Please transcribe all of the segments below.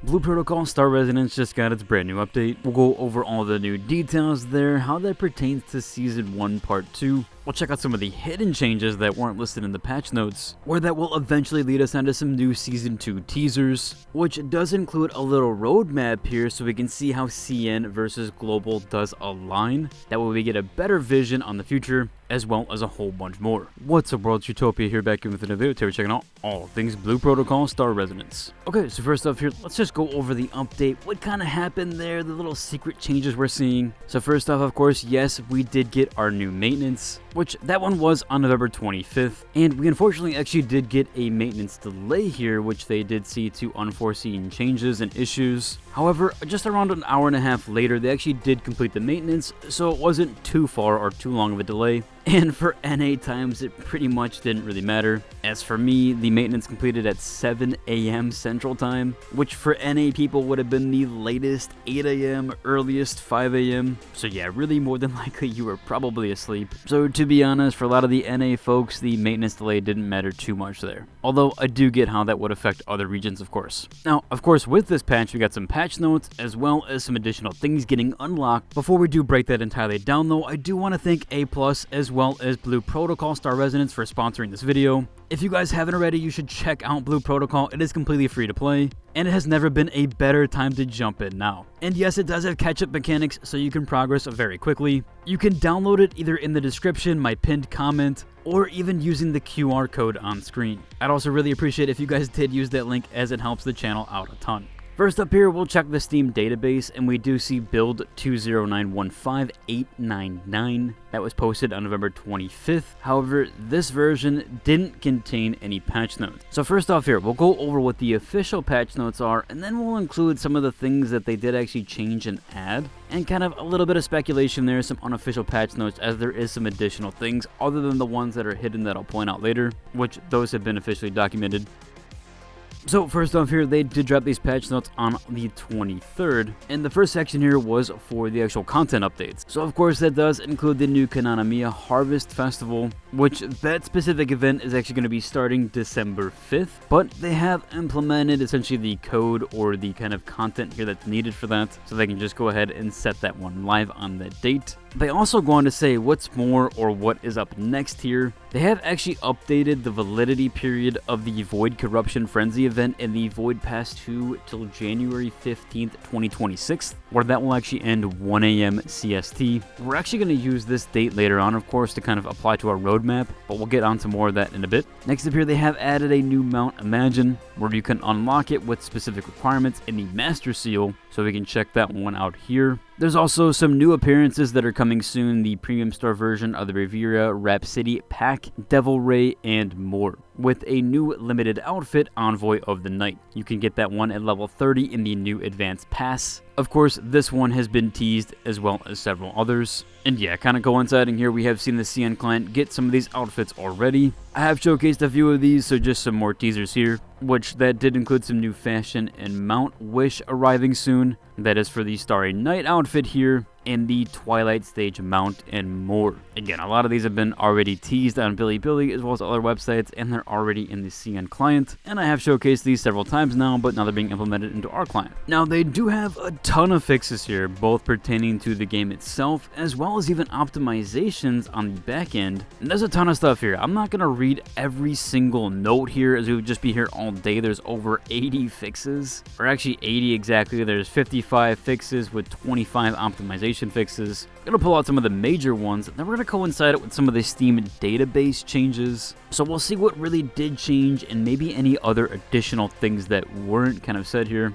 Blue Protocol Star Resonance just got its brand new update. We'll go over all the new details there, how that pertains to Season 1 Part 2. We'll check out some of the hidden changes that weren't listed in the patch notes, or that will eventually lead us onto some new Season 2 teasers, which does include a little roadmap here so we can see how CN versus Global does align. That way we get a better vision on the future, as well as a whole bunch more. What's up, world? Utopia here, back in with another video. Today we're checking out all things Blue Protocol Star Resonance. Okay, so first off here, let's just go over the update, what kind of happened there, the little secret changes we're seeing. So first off, of course, yes, we did get our new maintenance, which that one was on November 25th, and we unfortunately actually did get a maintenance delay here, which they did see to unforeseen changes and issues. However, just around an hour and a half later, they actually did complete the maintenance, so it wasn't too far or too long of a delay. And for NA times, it pretty much didn't really matter. As for me, the maintenance completed at 7 a.m. Central Time, which for NA people would have been the latest 8 a.m., earliest 5 a.m. So yeah, really more than likely you were probably asleep. So to be honest, for a lot of the NA folks, the maintenance delay didn't matter too much there. Although I do get how that would affect other regions, of course. Now, of course, with this patch, we got some patch notes, as well as some additional things getting unlocked. Before we do break that entirely down though, I do want to thank A+, as well as Blue Protocol Star Resonance for sponsoring this video. If you guys haven't already, you should check out Blue Protocol. It is completely free to play, and it has never been a better time to jump in now. And yes, it does have catch-up mechanics, so you can progress very quickly. You can download it either in the description, my pinned comment, or even using the QR code on screen. I'd also really appreciate if you guys did use that link, as it helps the channel out a ton. First up here, we'll check the Steam database, and we do see build 20915.899. That was posted on November 25th. However, this version didn't contain any patch notes. So first off here, we'll go over what the official patch notes are, and then we'll include some of the things that they did actually change and add, and kind of a little bit of speculation there, some unofficial patch notes, as there is some additional things other than the ones that are hidden that I'll point out later, which those have been officially documented. So first off here, they did drop these patch notes on the 23rd, and the first section here was for the actual content updates. So of course that does include the new Kananamiya Harvest Festival, which that specific event is actually going to be starting December 5th, but they have implemented essentially the code or the kind of content here that's needed for that, so they can just go ahead and set that one live on that date. They also go on to say what's more or what is up next here. They have actually updated the validity period of the Void Corruption Frenzy event in the Void Pass 2 till January 15th, 2026, where that will actually end 1 a.m. CST. We're actually going to use this date later on, of course, to kind of apply to our roadmap, but we'll get onto more of that in a bit. Next up here, they have added a new Mount Imagine, where you can unlock it with specific requirements in the Master Seal, so we can check that one out here. There's also some new appearances that are coming soon, the Premium Store version of the Riviera Rhapsody Pack, Devil Ray, and more, with a new limited outfit, Envoy of the Night. You can get that one at level 30 in the new Advanced Pass. Of course, this one has been teased, as well as several others. And yeah, kind of coinciding here, we have seen the CN client get some of these outfits already. I have showcased a few of these, so just some more teasers here, which that did include some new fashion and Mount Wish arriving soon. That is for the Starry Night outfit here, and the Twilight Stage mount, and more. Again, a lot of these have been already teased on Bilibili as well as other websites, and they're already in the CN client, and I have showcased these several times now, but now they're being implemented into our client. Now, they do have a ton of fixes here, both pertaining to the game itself, as well as even optimizations on the back end, and there's a ton of stuff here. I'm not going to read every single note here, as we would just be here all day. There's over 80 fixes, or actually 80 exactly. There's 55 fixes with 25 optimizations fixes. I'm going to pull out some of the major ones, then we're going to coincide it with some of the Steam database changes. So we'll see what really did change, and maybe any other additional things that weren't kind of said here.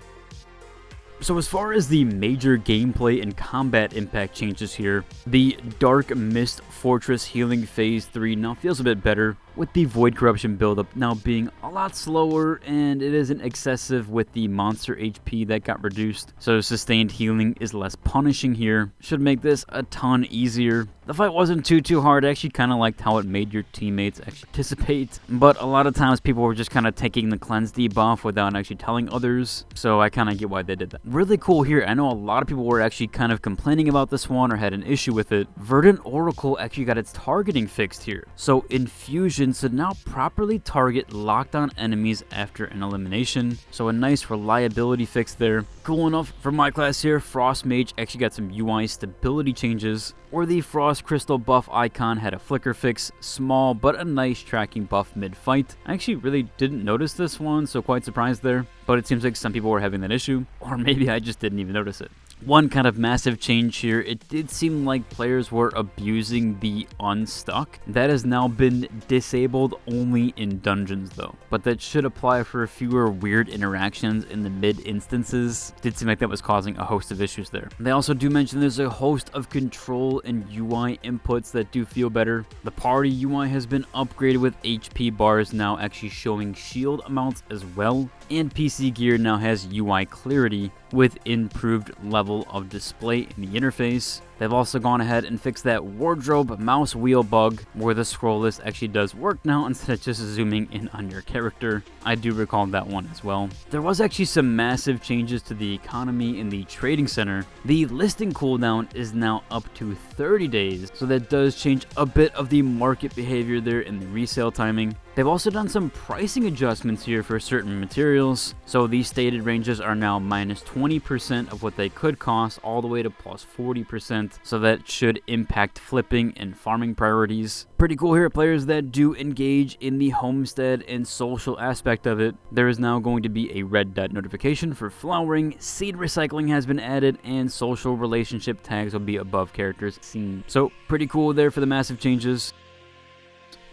So as far as the major gameplay and combat impact changes here, the Dark Mist Fortress Healing Phase 3 now feels a bit better, with the Void Corruption buildup now being a lot slower, and it isn't excessive with the monster HP that got reduced, so sustained healing is less punishing here. Should make this a ton easier. The fight wasn't too hard. I actually kind of liked how it made your teammates actually participate, but a lot of times people were just kind of taking the cleanse debuff without actually telling others, so I kind of get why they did that. Really cool here, I know a lot of people were actually kind of complaining about this one or had an issue with it. Verdant Oracle actually got its targeting fixed here, so Infusion should now properly target locked on enemies after an elimination, so a nice reliability fix there. Cool enough for my class here, Frost Mage actually got some UI stability changes, where the Frost Crystal buff icon had a flicker fix, small but a nice tracking buff mid-fight. I actually really didn't notice this one, so quite surprised there, but it seems like some people were having that issue, or maybe I just didn't even notice it. One kind of massive change here, it did seem like players were abusing the unstuck. That has now been disabled only in dungeons though, but that should apply for fewer weird interactions in the mid instances. Did seem like that was causing a host of issues there. They also do mention there's a host of control and UI inputs that do feel better. The party UI has been upgraded with HP bars now actually showing shield amounts as well, and PC gear now has UI clarity with improved level of display in the interface. They've also gone ahead and fixed that wardrobe mouse wheel bug where the scroll list actually does work now instead of just zooming in on your character. I do recall that one as well. There was actually some massive changes to the economy in the trading center. The listing cooldown is now up to 30 days, so that does change a bit of the market behavior there in the resale timing. They've also done some pricing adjustments here for certain materials, so these stated ranges are now minus 20% of what they could cost all the way to plus 40%, so that should impact flipping and farming priorities. Pretty cool here, players that do engage in the homestead and social aspect of it. There is now going to be a red dot notification for flowering, seed recycling has been added, and social relationship tags will be above characters seen. So pretty cool there for the massive changes.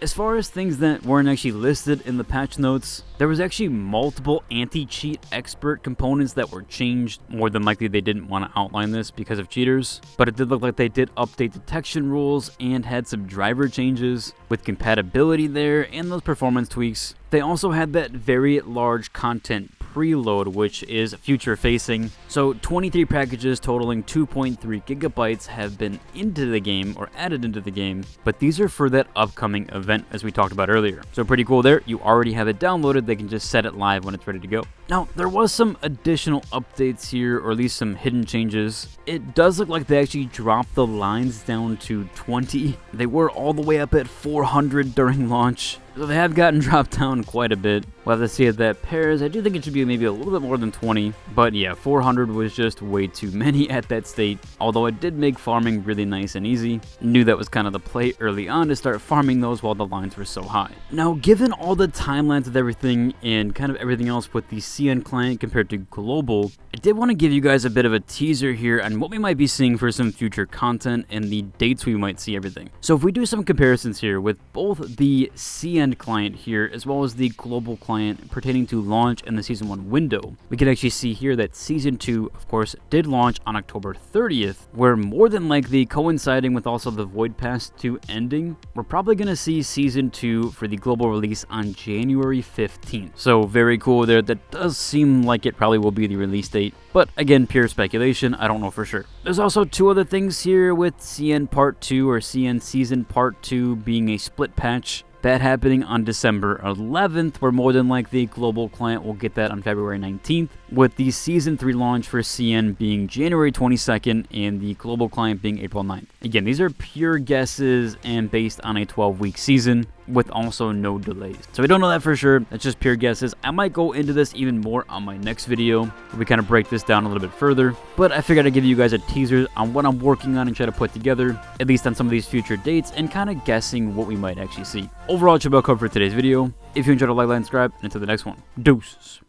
As far as things that weren't actually listed in the patch notes, there was actually multiple anti-cheat expert components that were changed. More than likely they didn't want to outline this because of cheaters, but it did look like they did update detection rules and had some driver changes with compatibility there and those performance tweaks. They also had that very large content preload, which is future facing. So 23 packages totaling 2.3 gigabytes have been into the game or added into the game, but these are for that upcoming event as we talked about earlier. So pretty cool there. You already have it downloaded. They can just set it live when it's ready to go. Now, there was some additional updates here, or at least some hidden changes. It does look like they actually dropped the lines down to 20. They were all the way up at 400 during launch, so they have gotten dropped down quite a bit. We'll have to see if that pairs. I do think it should be maybe a little bit more than 20, but yeah, 400 was just way too many at that state, although it did make farming really nice and easy. Knew that was kind of the play early on to start farming those while the lines were so high. Now, given all the timelines of everything and kind of everything else with the CN client compared to global, I did want to give you guys a bit of a teaser here on what we might be seeing for some future content and the dates we might see everything. So if we do some comparisons here with both the CN client here as well as the global client pertaining to launch and the Season 1 window, we can actually see here that Season 2, of course, did launch on October 30th, where more than likely coinciding with also the Void Pass 2 ending, we're probably going to see Season 2 for the global release on January 15th. So very cool there. That does seem like it probably will be the release date, but again, pure speculation. I don't know for sure. There's also two other things here with CN Part 2 or CN Season Part 2 being a split patch. That happening on December 11th, where more than likely global client will get that on February 19th, with the Season 3 launch for CN being January 22nd and the global client being April 9th. Again, these are pure guesses and based on a 12-week season with also no delays. So we don't know that for sure. That's just pure guesses. I might go into this even more on my next video where we kind of break this down a little bit further, but I figured I'd give you guys a teaser on what I'm working on and try to put together, at least on some of these future dates, and kind of guessing what we might actually see. Overall, it should be all covered for today's video. If you enjoyed, like, and subscribe, and until the next one, deuces.